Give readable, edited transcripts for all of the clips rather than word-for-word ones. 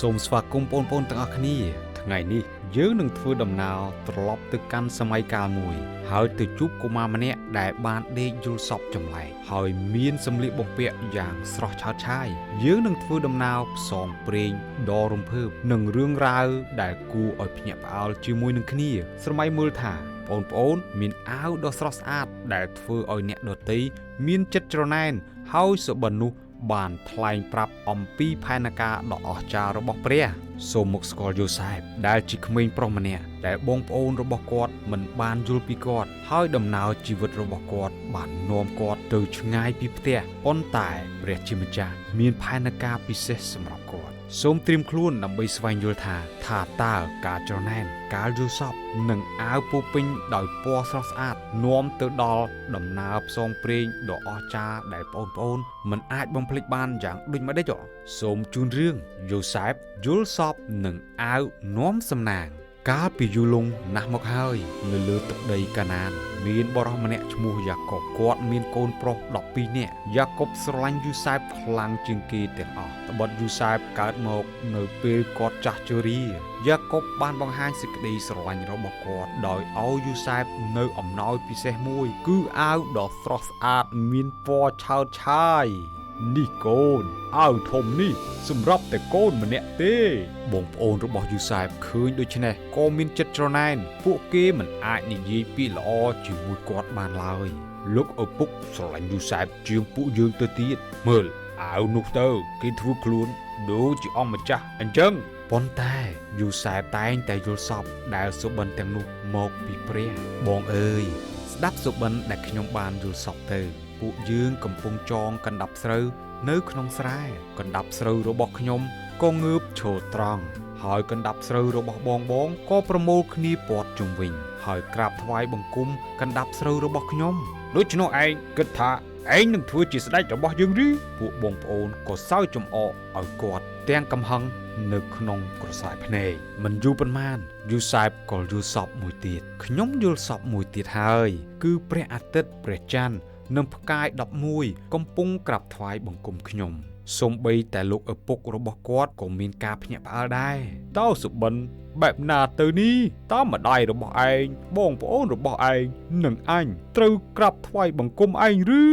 សូមស្វាគមន៍បងប្អូនទាំងអស់គ្នាថ្ងៃនេះយើងនឹងធ្វើដំណើរត្រឡប់ទៅកាន់សម័យកាលមួយហើយទៅជួបកុមារម្នាក់ដែលបានដេកយល់សពចម្លែកហើយមានសម្លៀកបំពាក់យ៉ាងស្រស់ឆើតឆាយយើងនឹងធ្វើដំណើរផ្សងព្រេងដ៏រំភើបនិងរឿងរ៉ាវដែលគួរឲ្យភ្ញាក់ផ្អើលជាមួយនឹងគ្នាស្រមៃមើលថាបងប្អូនមានអាវដ៏ស្រស់ស្អាតដែលធ្វើឲ្យអ្នកដទៃមានចិត្តច្រណែនហើយសុបិននោះបានថ្លែងប្រាប់អំពីផែនការដ៏អស្ចារ្យរបស់ព្រះសូមមកស្គាល់យូសែបដែលជាក្មេងប្រុសម្នាក់ដែលបងប្អូនរបស់គាត់មិនបានយល់ពីគាត់ហើយដំណើរជីវិតរបស់គាត់បាននាំគាត់ទៅឆ្ងាយពីផ្ទះប៉ុន្តែព្រះជាម្ចាស់មានផែនការពិសេសសម្រាប់គាត់សូមត្រៀមខ្លួនដើម្បីស្វែងយល់ថាតើការច្រណែនការយល់សប្តិនិងអាវពោពេញដោយពណ៌ស្រស់ស្អាតនាំទៅដល់ដំណើរផ្សងព្រេងដ៏អស្ចារ្យដែលបងប្អូនមិនអាចបំភ្លេចបានយ៉ាងដូចម្តេចសូមជូនរឿងយូសែបយល់សប្តិនិងអាវនាំសំណាងកាលពីយូរលង់ណាស់មកហើយនៅលើទឹកដីកាណានមានបរិសម្នាក់ឈ្មោះយ៉ាកុបគាត់មានកូនប្រុស12នាក់យ៉ាកុបស្រឡាញ់យូសែបខ្លាំងជាងគេទាំងអស់ត្បិតយូសែបកើតមកនៅពេលគាត់ចាស់ជរាយ៉ាកុបបានបង្ហាញសេចក្តីស្រឡាញ់របស់គាត់ដោយឲ្យយូសែបនៅអំណោយពិសេសមួយគឺអាវដ៏ស្រស់ស្អាតមានពណ៌ឆើតឆាយនេះកូនអាវធំនេះសម្រាប់តែកូនម្នាក់ទេបងប្អូនរបស់យូសែបឃើញដូច្នេះក៏មានចិត្តច្រណែនពួកគេមិនអាចនិយាយពាក្យល្អជាមួយគាត់បានឡើយលោកឪពុកស្រឡាញ់យូសែបជាងពួកយើងទៅទៀតមើលអាវនោះទៅគេធ្វើខ្លួនដូចជាអង្គម្ចាស់អញ្ចឹងប៉ុន្តែយូសែបតែងតែយល់សប្តិដែលសុបិនទាំងនោះមកពីព្រះបងអើយស្ដាប់សុបិនដែលខ្ញុំបានយល់សប្តិទៅពួកយើងកំពុងចងកណ្ដាប់ស្រូវនៅក្នុងស្រែកណ្ដាប់ស្រូវរបស់ខ្ញុំក៏ងើបឈរត្រង់ហើយកណ្ដាប់ស្រូវរបស់បងក៏ប្រមូលគ្នាព័ទ្ធជុំវិញហើយក្រាបថ្វាយបង្គំកណ្ដាប់ស្រូវរបស់ខ្ញុំដូច្នោះឯងគិតថាឯងនឹងធ្វើជាស្ដេចរបស់យើងឬពួកបងប្អូនក៏សើចចំអកឲ្យគាត់ទាំងកំហឹងនៅក្នុងក្រសែភ្នែកមិនយូរប៉ុន្មានយូសែបក៏យល់សប្តិមួយទៀតខ្ញុំយល់សប្តិមួយទៀតហើយគឺព្រះអាទិត្យព្រះច័ន្ទនិងផ្កាយ11កំពុងក្រាបថ្វាយបង្គំខ្ញុំសូម្បីតែលោកឪពុករបស់គាត់ក៏មានការភ្ញាក់ផ្អើលដែរតើសុបិនបែបណាទៅនេះតើម្ដាយរបស់ឯងបងប្អូនរបស់ឯងនិងអញត្រូវក្រាបថ្វាយបង្គំឯងឬ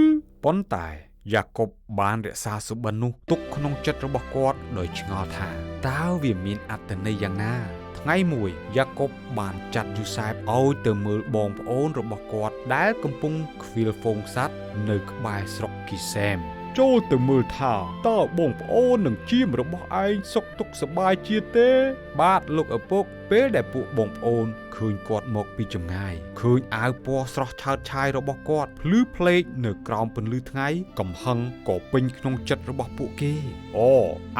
ប៉ុន្តែយ៉ាកុបបានរក្សាសុបិននោះទុកក្នុងចិត្តរបស់គាត់ដោយឆ្ងល់ថាតើវាមានអត្ថន័យយ៉ាងណាថ្ងៃមួយយ៉ាកុបបានចាត់យូសែបឲ្យទៅមើលបងប្អូនរបស់គាត់ដែលកំពុងខ្វៀលហ្វូងសត្វនៅក្បែរស្រុកគីសែមចូលទៅមើលថាតើបងប្អូននិងជាមរបស់ឯងសុខទុក្ខសប្បាយជាទេបាទលោកឪពុកពេលដែលពួកបងប្អូនឃើញគាត់មកពីចម្ងាយឃើញអាវពណ៌ស្រស់ឆើតឆាយរបស់គាត់ភ្លឺភ្លេកនៅក្រោមពន្លឺថ្ងៃកំហឹងក៏ពេញក្នុងចិត្តរបស់ពួកគេអូ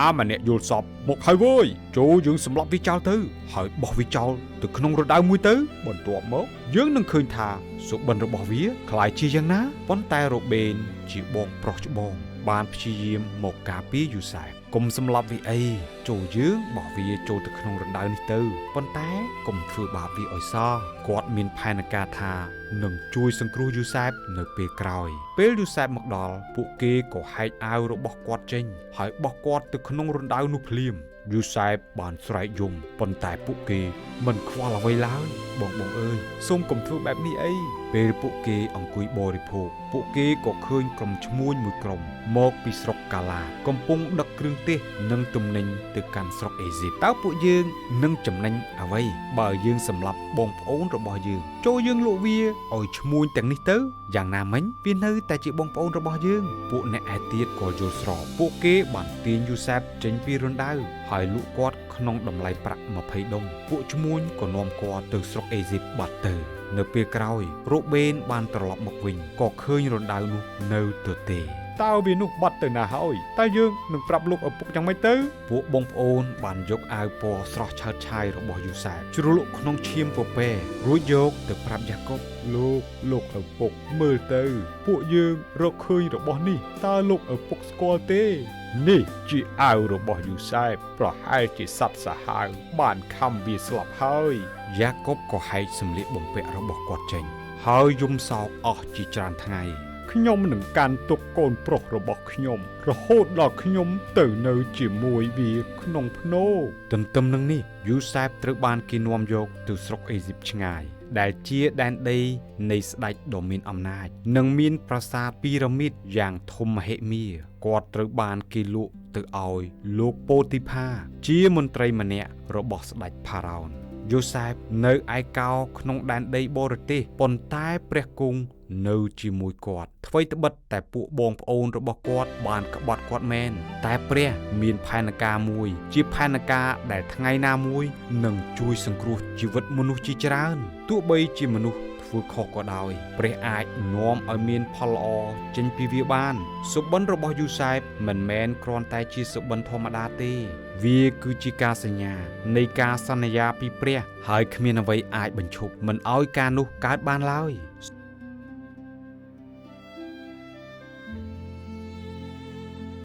អាម្នាក់យល់សប្តិមកហើយវើយចូលយើងសម្លាប់វាចោលទៅហើយបោះវាចោលទៅក្នុងរណ្ដៅមួយទៅបន្ទាប់មកយើងនឹងឃើញថាសុបិនរបស់វាคล้ายជាយ៉ាងណាប៉ុន្តែរ៉ូបេនជាបងប្រុសច្បងបានព្យាយាមមកការពារយូសែបកុំសម្លាប់វាអីចូលយើងបោះវាចូលទៅក្នុងរណ្ដៅនេះទៅប៉ុន្តែកុំធ្វើបាបវាឲ្យសោះគាត់មានផែនការថានឹងជួយសង្គ្រោះយូសែបនៅពេលក្រោយពេលយូសែបមកដល់ពួកគេក៏ហែកអាវរបស់គាត់ចេញហើយបោះគាត់ទៅក្នុងរណ្ដៅនោះភ្លាមយូសែបបានស្រែកយំប៉ុន្តែពួកគេមិនខ្វល់អ្វីឡើយបងអើយសូមកុំធ្វើបែបនេះអីពេលពួកគេអង្គុយបរិភោគពួកគេក៏ឃើញក្រុមឈ្មួញមួយក្រុមមកពីស្រុកកាឡាកំពុងដឹកគ្រឿងទេសនិងទំនិញទៅកាន់ស្រុកអេស៊ីបតើពួកយើងនឹងចំណេញអ្វីបើយើងសម្លាប់បងប្អូនរបស់យើងចូលយើងលក់វាឲ្យឈ្មួញទាំងនេះទៅយ៉ាងណាមិញវានៅតែជាបងប្អូនរបស់យើងពួកអ្នកឯទៀតក៏យល់ស្របពួកគេបានទាញយូសែបចេញពីរណ្ដៅហើយលក់គាត់ក្នុងតម្លៃប្រាក់20ដុំពួកឈ្មួញក៏នាំគាត់ទៅស្រុកអេស៊ីបបាត់ទៅនៅពេលក្រោយរ៉ូបេនបានត្រឡប់មកវិញក៏ឃើញរណ្ដៅនោះនៅទទេតើវានោះបាត់ទៅណាហើយតើយើងនឹងប្រាប់លោកឪពុកយ៉ាងម៉េចទៅពួកបងប្អូនបានយកអាវពណ៌ស្រស់ឆើតឆាយរបស់យូសែបជ្រលក់ក្នុងឈាមពពែរួចយកទៅប្រាប់យ៉ាកុបលោកឪពុកមើលទៅពួកយើងរកឃើញរបស់នេះតើលោកឪពុកស្គាល់ទេនេះជាអាវរបស់យូសែបប្រហែលជាសត្វសាហាវបានខំវាស្លាប់ហើយយ៉ាកុបក៏ហែកសម្លៀកបំពាក់របស់គាត់ចេញហើយយំសោកអស់ជាច្រើនថ្ងៃ ខ្ញុំនឹងកាន់ទុកកូនប្រុសរបស់ខ្ញុំរហូតដល់ខ្ញុំទៅនៅជាមួយវាក្នុងភ្នោទន្ទឹមនឹងនេះយូសែបត្រូវបានគេនាំយកទៅស្រុកអេស៊ីបឆ្ងាយដែលជាដែនដីនៃស្ដេចដ៏មានអំណាចនិងមានប្រាសាទពីរ៉ាមីតយ៉ាងធំមហិមាគាត់ត្រូវបានគេលក់ទៅឲ្យលោកប៉ូទីផាជាមន្ត្រីម្នាក់របស់ស្ដេចផារ៉ោនយូសែបនៅឯកោក្នុងដែនដីបរទេសប៉ុន្តែព្រះគង់នៅជាមួយគាត់អ្វីត្បិតតែពួកបងប្អូនរបស់គាត់បានក្បត់គាត់មែនតែព្រះមានផែនការមួយជាផែនការដែលថ្ងៃណាមួយនឹងជួយសង្គ្រោះជីវិតមនុស្សជាច្រើនទោះបីជាមនុស្សធ្វើខុសក៏ដោយព្រះអាចនាំឲ្យមានផលល្អចេញពីវាបានសុបិនរបស់យូសែបមិនមែនគ្រាន់តែជាសុបិនធម្មតាទេវាគឺជាការសញ្ញានៃការសន្យាពីព្រះហើយគ្មានអ្វីអាចបញ្ឈប់មិនឲ្យការនោះកើតបានឡើយ